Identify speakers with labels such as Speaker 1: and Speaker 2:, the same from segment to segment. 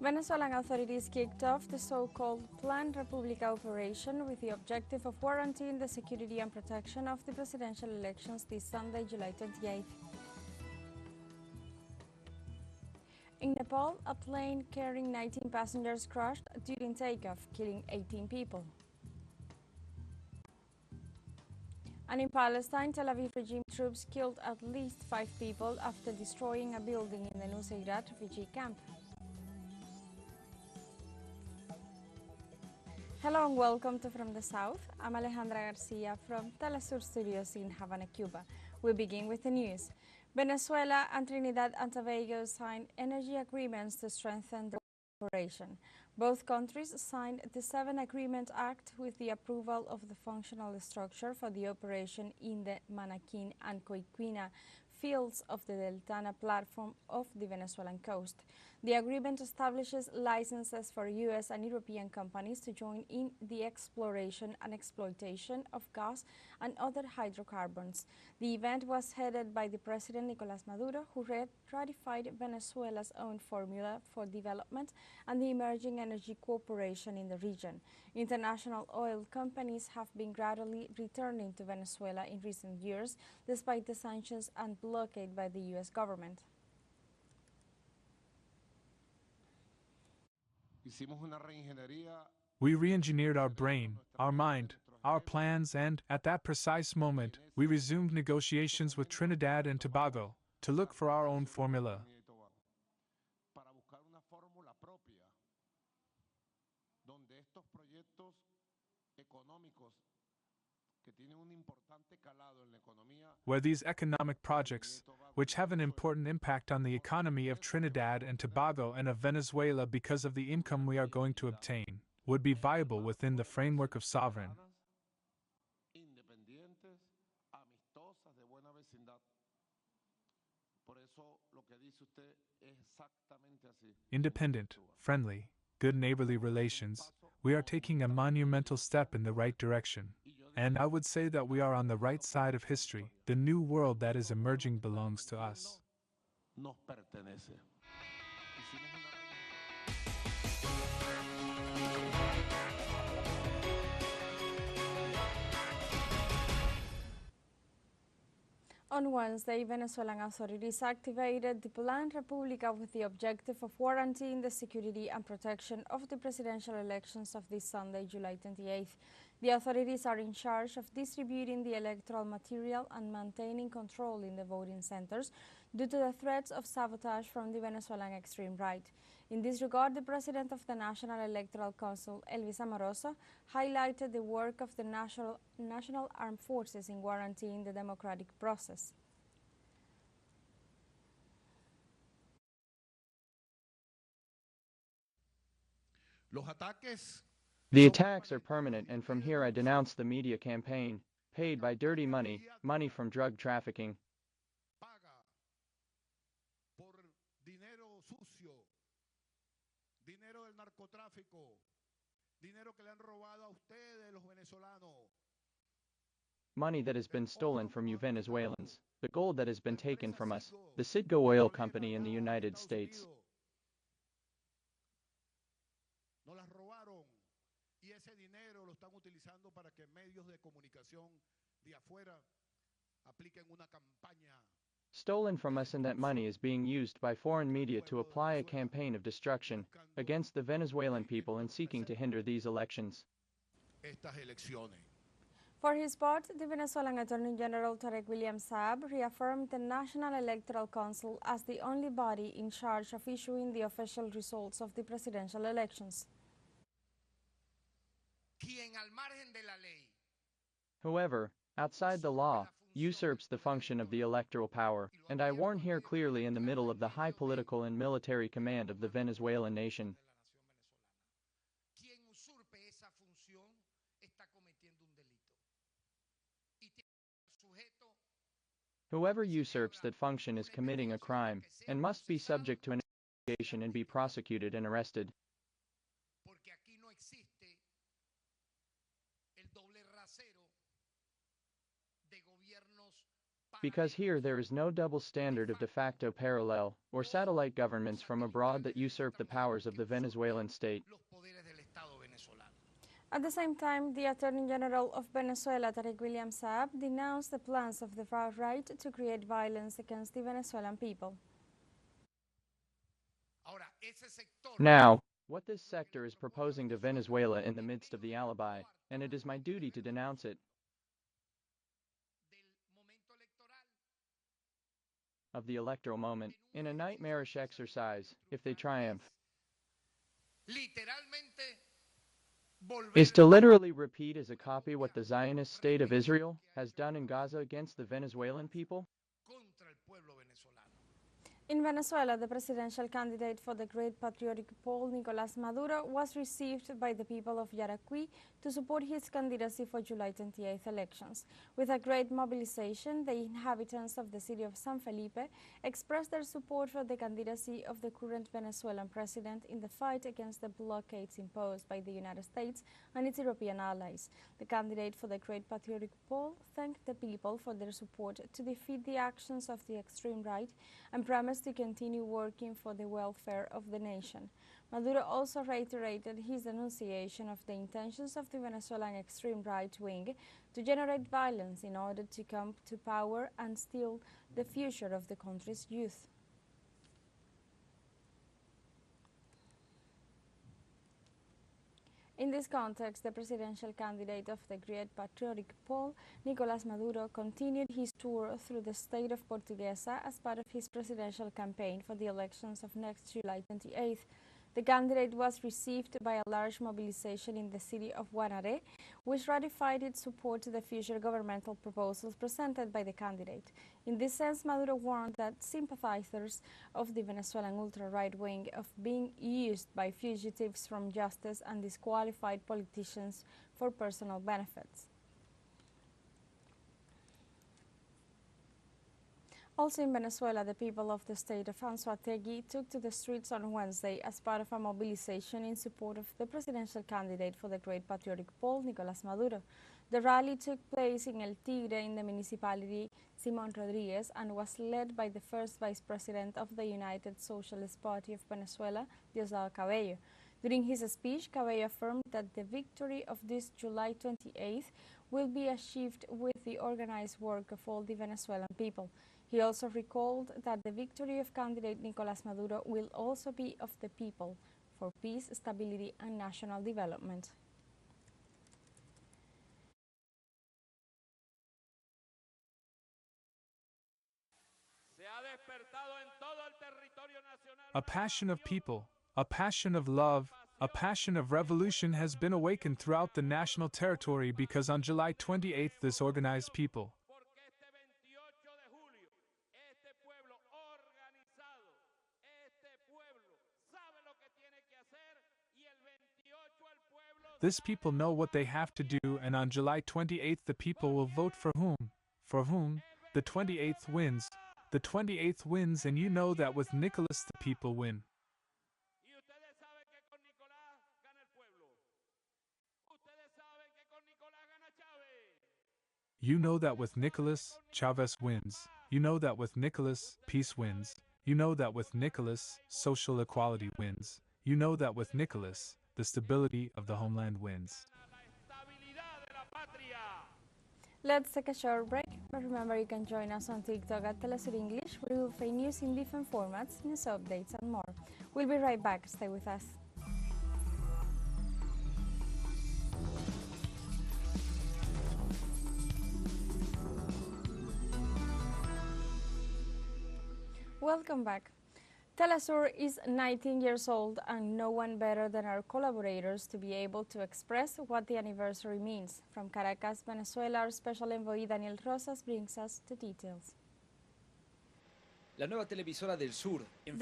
Speaker 1: Venezuelan authorities kicked off the so-called Plan República operation with the objective of guaranteeing the security and protection of the presidential elections this Sunday, July 28th. In Nepal, a plane carrying 19 passengers crashed during takeoff, killing 18 people. And in Palestine, Tel Aviv regime troops killed at least 5 people after destroying a building in the Nuseirat Refugee Camp. Hello and welcome to From the South. I'm Alejandra Garcia from teleSUR studios in Havana, Cuba. We begin with the news. Venezuela and Trinidad and Tobago signed energy agreements to strengthen the cooperation. Both countries signed the 7 Agreement Act with the approval of the functional structure for the operation in the Manaquin and Coiquina fields of the Deltana platform of the Venezuelan coast. The agreement establishes licenses for U.S. and European companies to join in the exploration and exploitation of gas and other hydrocarbons. The event was headed by the President Nicolás Maduro, who ratified Venezuela's own formula for development and the emerging energy cooperation in the region. International oil companies have been gradually returning to Venezuela in recent years, despite the sanctions and blockade by the U.S. government.
Speaker 2: We re-engineered our brain, our mind, our plans, and, at that precise moment, we resumed negotiations with Trinidad and Tobago to look for our own formula. Where these economic projects, which have an important impact on the economy of Trinidad and Tobago and of Venezuela because of the income we are going to obtain, would be viable within the framework of sovereign, independent, friendly, good neighborly relations. We are taking a monumental step in the right direction. And I would say that we are on the right side of history. The new world that is emerging belongs to us.
Speaker 1: On Wednesday, Venezuelan authorities activated the Plan República with the objective of guaranteeing the security and protection of the presidential elections of this Sunday, July 28th. The authorities are in charge of distributing the electoral material and maintaining control in the voting centers due to the threats of sabotage from the Venezuelan extreme right. In this regard, the president of the National Electoral Council, Elvis Amoroso, highlighted the work of the National Armed Forces in guaranteeing the democratic process.
Speaker 3: The attacks are permanent, and from here I denounce the media campaign, paid by dirty money, money from drug trafficking. Money that has been stolen from you Venezuelans, the gold that has been taken from us, the Citgo Oil Company in the United States. Stolen from us, and that money is being used by foreign media to apply a campaign of destruction against the Venezuelan people and seeking to hinder these elections.
Speaker 1: For his part, the Venezuelan Attorney General Tarek William Saab reaffirmed the National Electoral Council as the only body in charge of issuing the official results of the presidential elections.
Speaker 3: Whoever, outside the law, usurps the function of the electoral power, and I warn here clearly in the middle of the high political and military command of the Venezuelan nation. Whoever usurps that function is committing a crime, and must be subject to an investigation and be prosecuted and arrested. Because here there is no double standard of de facto parallel, or satellite governments from abroad that usurp the powers of the Venezuelan state.
Speaker 1: At the same time, the Attorney General of Venezuela, Tarek William Saab, denounced the plans of the far right to create violence against the Venezuelan people.
Speaker 3: Now, what this sector is proposing to Venezuela in the midst of the alibi, and it is my duty to denounce it, of the electoral moment, in a nightmarish exercise, if they triumph, is to literally repeat as a copy what the Zionist state of Israel has done in Gaza against the Venezuelan people.
Speaker 1: In Venezuela, the presidential candidate for the Great Patriotic Poll, Nicolás Maduro, was received by the people of Yaracuy to support his candidacy for July 28th elections. With a great mobilization, the inhabitants of the city of San Felipe expressed their support for the candidacy of the current Venezuelan president in the fight against the blockades imposed by the United States and its European allies. The candidate for the Great Patriotic Poll thanked the people for their support to defeat the actions of the extreme right and promised to continue working for the welfare of the nation. Maduro also reiterated his denunciation of the intentions of the Venezuelan extreme right wing to generate violence in order to come to power and steal the future of the country's youth. In this context, the presidential candidate of the Great Patriotic Poll, Nicolás Maduro, continued his tour through the state of Portuguesa as part of his presidential campaign for the elections of next July 28th. The candidate was received by a large mobilization in the city of Guanare, which ratified its support to the future governmental proposals presented by the candidate. In this sense, Maduro warned that sympathizers of the Venezuelan ultra-right wing of being used by fugitives from justice and disqualified politicians for personal benefits. Also in Venezuela, the people of the state of Anzoátegui took to the streets on Wednesday as part of a mobilization in support of the presidential candidate for the Great Patriotic Poll, Nicolás Maduro. The rally took place in El Tigre in the municipality Simón Rodríguez and was led by the first vice president of the United Socialist Party of Venezuela, Diosdado Cabello. During his speech, Cabello affirmed that the victory of this July 28th will be achieved with the organized work of all the Venezuelan people. He also recalled that the victory of candidate Nicolás Maduro will also be of the people for peace, stability, and national development.
Speaker 2: A passion of people, a passion of love, a passion of revolution has been awakened throughout the national territory because on July 28th this organized people, this people know what they have to do, and on July 28th the people will vote for whom? For whom? The 28th wins. The 28th wins, and you know that with Nicolás the people win. You know that with Nicolás, Chavez wins. You know that with Nicolás, peace wins. You know that with Nicolás, social equality wins. You know that with Nicolás, the stability of the homeland wins.
Speaker 1: Let's take a short break, but remember you can join us on TikTok at teleSUR English, where you will find news in different formats, news updates, and more. We'll be right back. Stay with us. Welcome back. teleSUR is 19 years old, and no one better than our collaborators to be able to express what the anniversary means. From Caracas, Venezuela, our special envoy Daniel Rosas brings us the details.
Speaker 4: The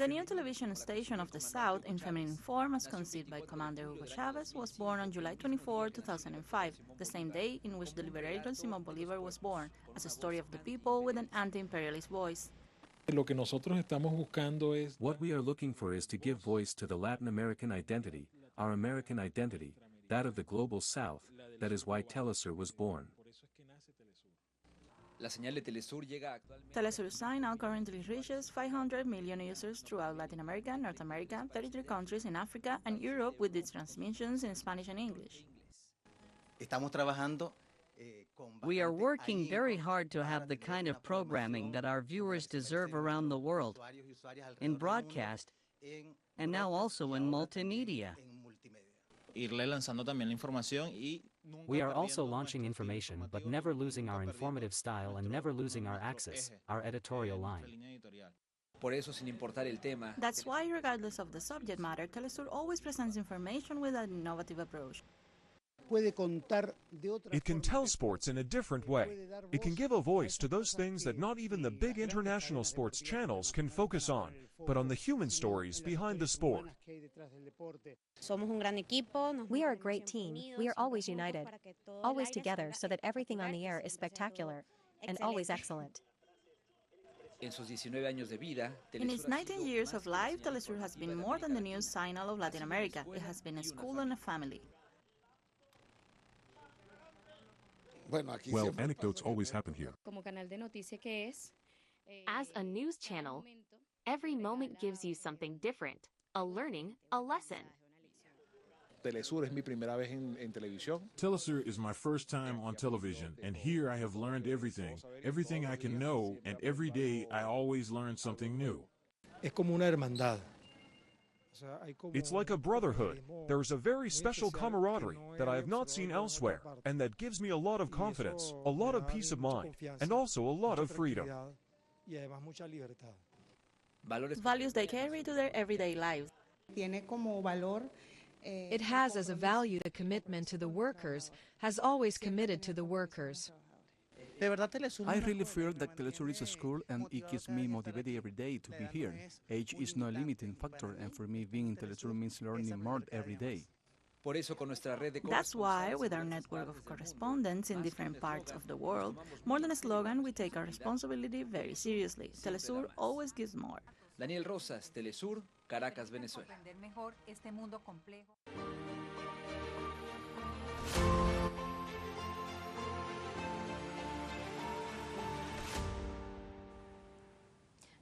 Speaker 4: new television station of the South in feminine form, as conceived by Commander Hugo Chavez, was born on July 24, 2005, the same day in which the liberator Simón Bolívar was born, as a story of the people with an anti-imperialist voice.
Speaker 5: What we are looking for is to give voice to the Latin American identity, our American identity, that of the global South. That is why teleSUR was born.
Speaker 4: teleSUR sign now currently reaches 500 million users throughout Latin America, North America, 33 countries in Africa, and Europe with its transmissions in Spanish and English.
Speaker 6: We are working very hard to have the kind of programming that our viewers deserve around the world, in broadcast, and now also in multimedia.
Speaker 7: We are also launching information, but never losing our informative style and never losing our axis, our editorial line.
Speaker 4: That's why, regardless of the subject matter, teleSUR always presents information with an innovative approach.
Speaker 8: It can tell sports in a different way. It can give a voice to those things that not even the big international sports channels can focus on, but on the human stories behind the sport.
Speaker 9: We are a great team. We are always united, always together so that everything on the air is spectacular and always excellent.
Speaker 4: In its 19 years of life, teleSUR has been more than the news signal of Latin America. It has been a school and a family.
Speaker 5: Well, anecdotes always happen here.
Speaker 10: As a news channel, every moment gives you something different, a learning, a lesson.
Speaker 11: teleSUR is my first time on television, and here I have learned everything I can know, and every day I always learn something new.
Speaker 8: It's like a brotherhood. There is a very special camaraderie that I have not seen elsewhere, and that gives me a lot of confidence, a lot of peace of mind, and also a lot of freedom.
Speaker 4: Values they carry to their everyday lives.
Speaker 12: It has as a value the commitment to the workers, has always committed to the workers.
Speaker 13: I really feel that teleSUR is a school and it keeps me motivated every day to be here. Age is no limiting factor, and for me being in teleSUR means learning more every day.
Speaker 4: That's why, with our network of correspondents in different parts of the world, more than a slogan, we take our responsibility very seriously. teleSUR always gives more.
Speaker 14: Daniel Rosas, teleSUR, Caracas, Venezuela.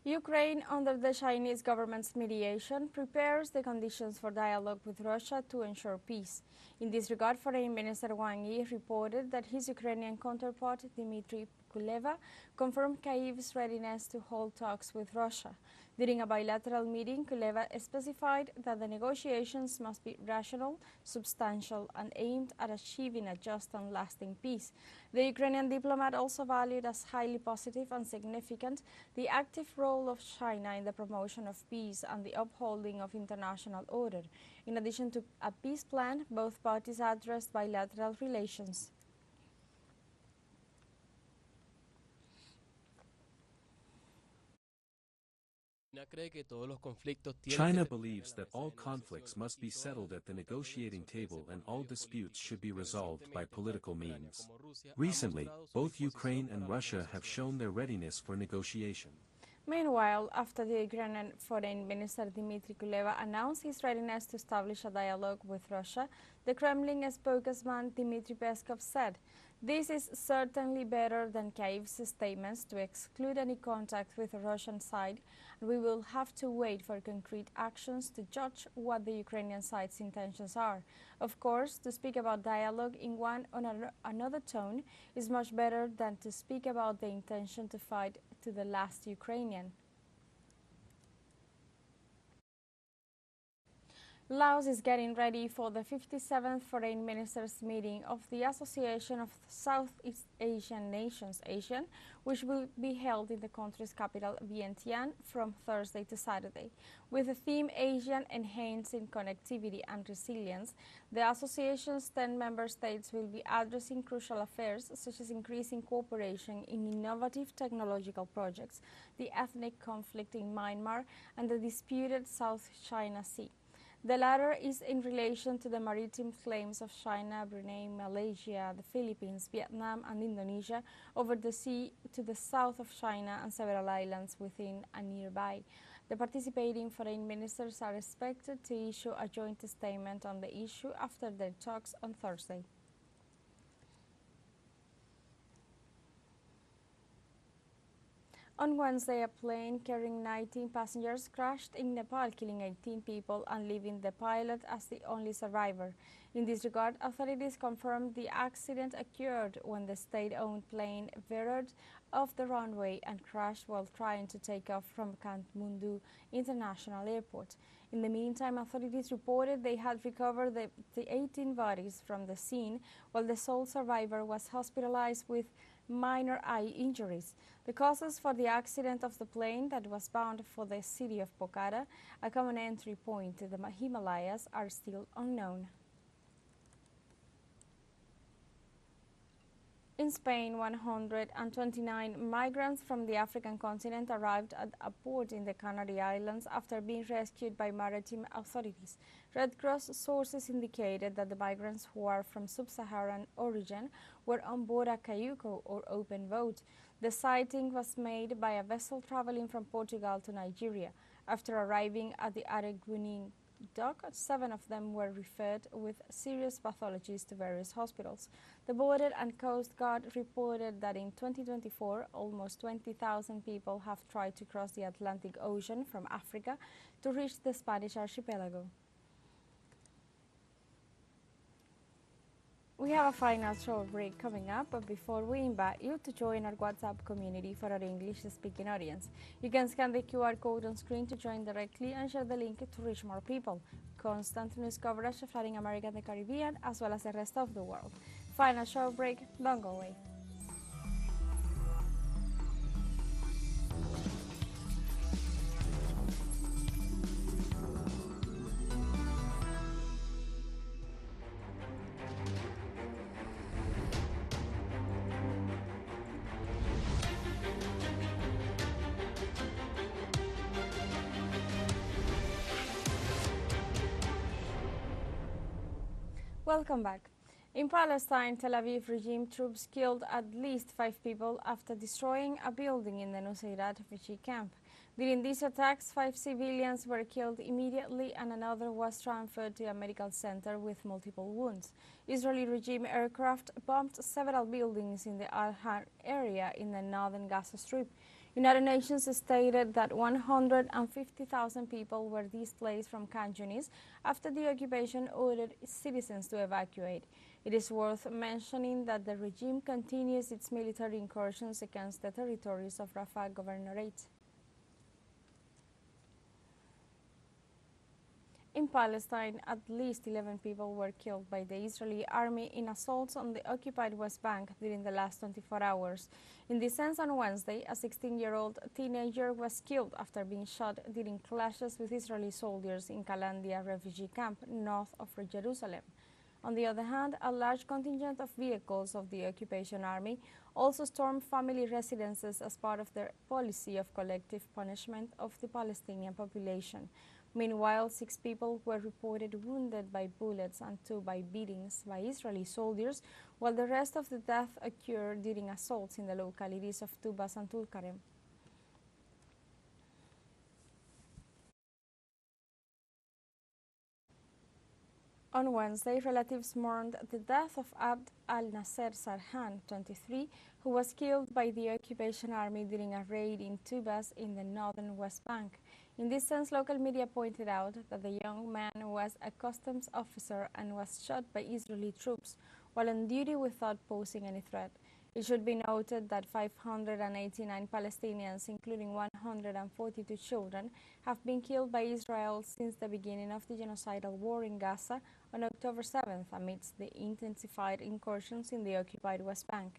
Speaker 1: Ukraine, under the Chinese government's mediation, prepares the conditions for dialogue with Russia to ensure peace. In this regard, Foreign Minister Wang Yi reported that his Ukrainian counterpart, Dmitry Kuleba, confirmed Kyiv's readiness to hold talks with Russia. During a bilateral meeting, Kuleba specified that the negotiations must be rational, substantial, and aimed at achieving a just and lasting peace. The Ukrainian diplomat also valued as highly positive and significant the active role of China in the promotion of peace and the upholding of international order. In addition to a peace plan, both parties addressed bilateral relations.
Speaker 5: China believes that all conflicts must be settled at the negotiating table and all disputes should be resolved by political means. Recently, both Ukraine and Russia have shown their readiness for negotiation.
Speaker 1: Meanwhile, after the Ukrainian Foreign Minister Dmitry Kuleba announced his readiness to establish a dialogue with Russia, the Kremlin spokesman Dmitry Peskov said, "This is certainly better than Kyiv's statements to exclude any contact with the Russian side, and we will have to wait for concrete actions to judge what the Ukrainian side's intentions are. Of course, to speak about dialogue in one or another tone is much better than to speak about the intention to fight to the last Ukrainian." Laos is getting ready for the 57th Foreign Ministers meeting of the Association of Southeast Asian Nations, ASEAN, which will be held in the country's capital, Vientiane, from Thursday to Saturday. With the theme ASEAN Enhancing Connectivity and Resilience, the association's 10 member states will be addressing crucial affairs such as increasing cooperation in innovative technological projects, the ethnic conflict in Myanmar, and the disputed South China Sea. The latter is in relation to the maritime claims of China, Brunei, Malaysia, the Philippines, Vietnam, and Indonesia over the sea to the south of China and several islands within and nearby. The participating foreign ministers are expected to issue a joint statement on the issue after their talks on Thursday. On Wednesday, a plane carrying 19 passengers crashed in Nepal, killing 18 people and leaving the pilot as the only survivor. In this regard, authorities confirmed the accident occurred when the state-owned plane veered off the runway and crashed while trying to take off from Kathmandu International Airport. In the meantime, authorities reported they had recovered the 18 bodies from the scene, while the sole survivor was hospitalized with minor eye injuries. The causes for the accident of the plane that was bound for the city of Pokhara, a common entry point to the Himalayas, are still unknown. In Spain, 129 migrants from the African continent arrived at a port in the Canary Islands after being rescued by maritime authorities. Red Cross sources indicated that the migrants, who are from sub-Saharan origin, were on board a cayuco or open boat. The sighting was made by a vessel traveling from Portugal to Nigeria. After arriving at the Araguinin dock, 7 of them were referred with serious pathologies to various hospitals. The Border and Coast Guard reported that in 2024, almost 20,000 people have tried to cross the Atlantic Ocean from Africa to reach the Spanish archipelago. We have a final short break coming up, but before we invite you to join our WhatsApp community for our English-speaking audience. You can scan the QR code on screen to join directly and share the link to reach more people. Constant news coverage of Latin America and the Caribbean, as well as the rest of the world. Final short break, don't go away. Welcome back. In Palestine, Tel Aviv regime troops killed at least 5 people after destroying a building in the Nuseirat Refugee Camp. During these attacks, 5 civilians were killed immediately and another was transferred to a medical center with multiple wounds. Israeli regime aircraft bombed several buildings in the Al-Han area in the northern Gaza Strip. United Nations stated that 150,000 people were displaced from Khan Yunis after the occupation ordered citizens to evacuate. It is worth mentioning that the regime continues its military incursions against the territories of Rafah Governorate. In Palestine, at least 11 people were killed by the Israeli army in assaults on the occupied West Bank during the last 24 hours. In this sense, on Wednesday, a 16-year-old teenager was killed after being shot during clashes with Israeli soldiers in Nuseirat Refugee Camp, north of Jerusalem. On the other hand, a large contingent of vehicles of the occupation army also stormed family residences as part of their policy of collective punishment of the Palestinian population. Meanwhile, 6 people were reported wounded by bullets and 2 by beatings by Israeli soldiers, while the rest of the deaths occurred during assaults in the localities of Tubas and Tulkarem. On Wednesday, relatives mourned the death of Abd al-Nasser Sarhan, 23, who was killed by the occupation army during a raid in Tubas in the northern West Bank. In this sense, local media pointed out that the young man was a customs officer and was shot by Israeli troops while on duty without posing any threat. It should be noted that 589 Palestinians, including 142 children, have been killed by Israel since the beginning of the genocidal war in Gaza on October 7th amidst the intensified incursions in the occupied West Bank.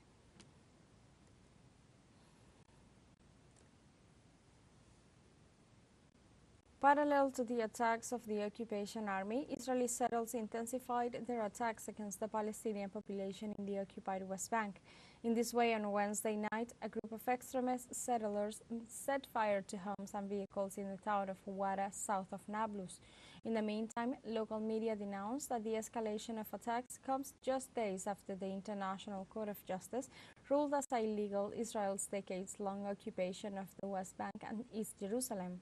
Speaker 1: Parallel to the attacks of the occupation army, Israeli settlers intensified their attacks against the Palestinian population in the occupied West Bank. In this way, on Wednesday night, a group of extremist settlers set fire to homes and vehicles in the town of Wara, south of Nablus. In the meantime, local media denounced that the escalation of attacks comes just days after the International Court of Justice ruled as illegal Israel's decades-long occupation of the West Bank and East Jerusalem.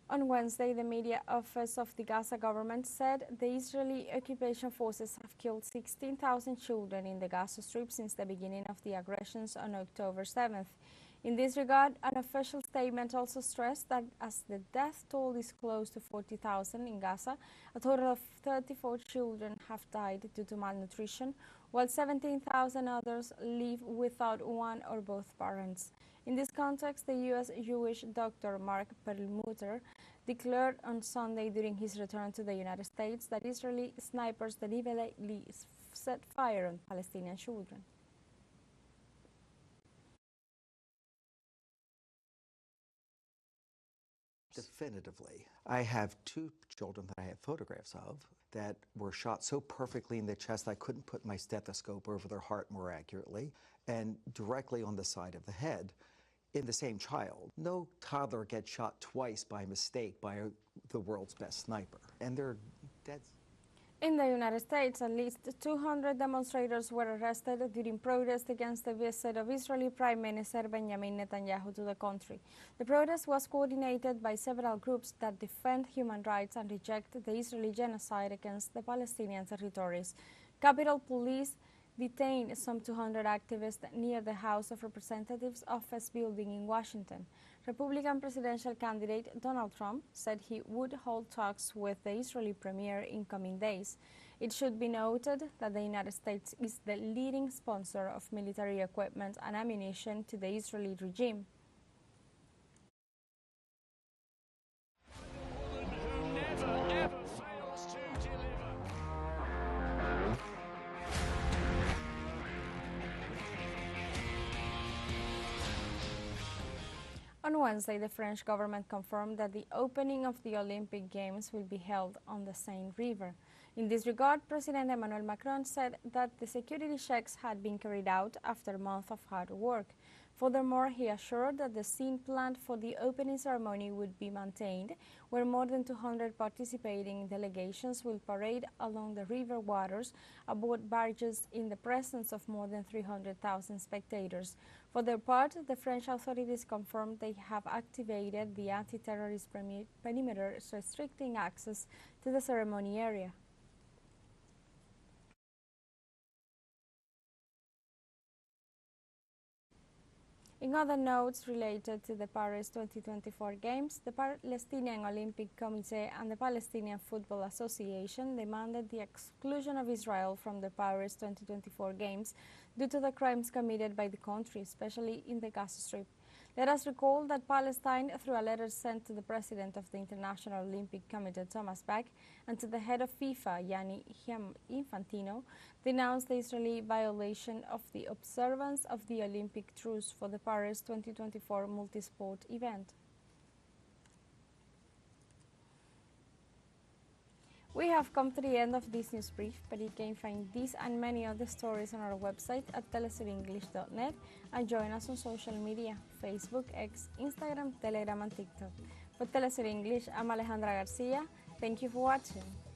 Speaker 1: On Wednesday, the media office of the Gaza government said the Israeli occupation forces have killed 16,000 children in the Gaza Strip since the beginning of the aggressions on October 7th. In this regard, an official statement also stressed that as the death toll is close to 40,000 in Gaza, a total of 34 children have died due to malnutrition, while 17,000 others live without one or both parents. In this context, the U.S. Jewish doctor Mark Perlmutter declared on Sunday during his return to the United States that Israeli snipers deliberately set fire on Palestinian children.
Speaker 15: Definitively. I have two children that I have photographs of that were shot so perfectly in the chest I couldn't put my stethoscope over their heart more accurately, and directly on the side of the head in the same child. No toddler gets shot twice by mistake by the world's best sniper, and they're dead.
Speaker 1: In the United States, at least 200 demonstrators were arrested during protests against the visit of Israeli Prime Minister Benjamin Netanyahu to the country. The protest was coordinated by several groups that defend human rights and reject the Israeli genocide against the Palestinian territories. Capitol Police detained some 200 activists near the House of Representatives office building in Washington. Republican presidential candidate Donald Trump said he would hold talks with the Israeli premier in coming days. It should be noted that the United States is the leading sponsor of military equipment and ammunition to the Israeli regime. On Wednesday, the French government confirmed that the opening of the Olympic Games will be held on the Seine River. In this regard, President Emmanuel Macron said that the security checks had been carried out after a month of hard work. Furthermore, he assured that the scene planned for the opening ceremony would be maintained, where more than 200 participating delegations will parade along the river waters aboard barges in the presence of more than 300,000 spectators. For their part, the French authorities confirmed they have activated the anti-terrorist perimeter restricting access to the ceremony area. In other notes related to the Paris 2024 Games, the Palestinian Olympic Committee and the Palestinian Football Association demanded the exclusion of Israel from the Paris 2024 Games due to the crimes committed by the country, especially in the Gaza Strip. Let us recall that Palestine, through a letter sent to the president of the International Olympic Committee, Thomas Bach, and to the head of FIFA, Gianni Infantino, denounced the Israeli violation of the observance of the Olympic truce for the Paris 2024 multi-sport event. We have come to the end of this news brief, but you can find these and many other stories on our website at telesurenglish.net and join us on social media, Facebook, X, Instagram, Telegram and TikTok. For Telesur English, I'm Alejandra Garcia. Thank you for watching.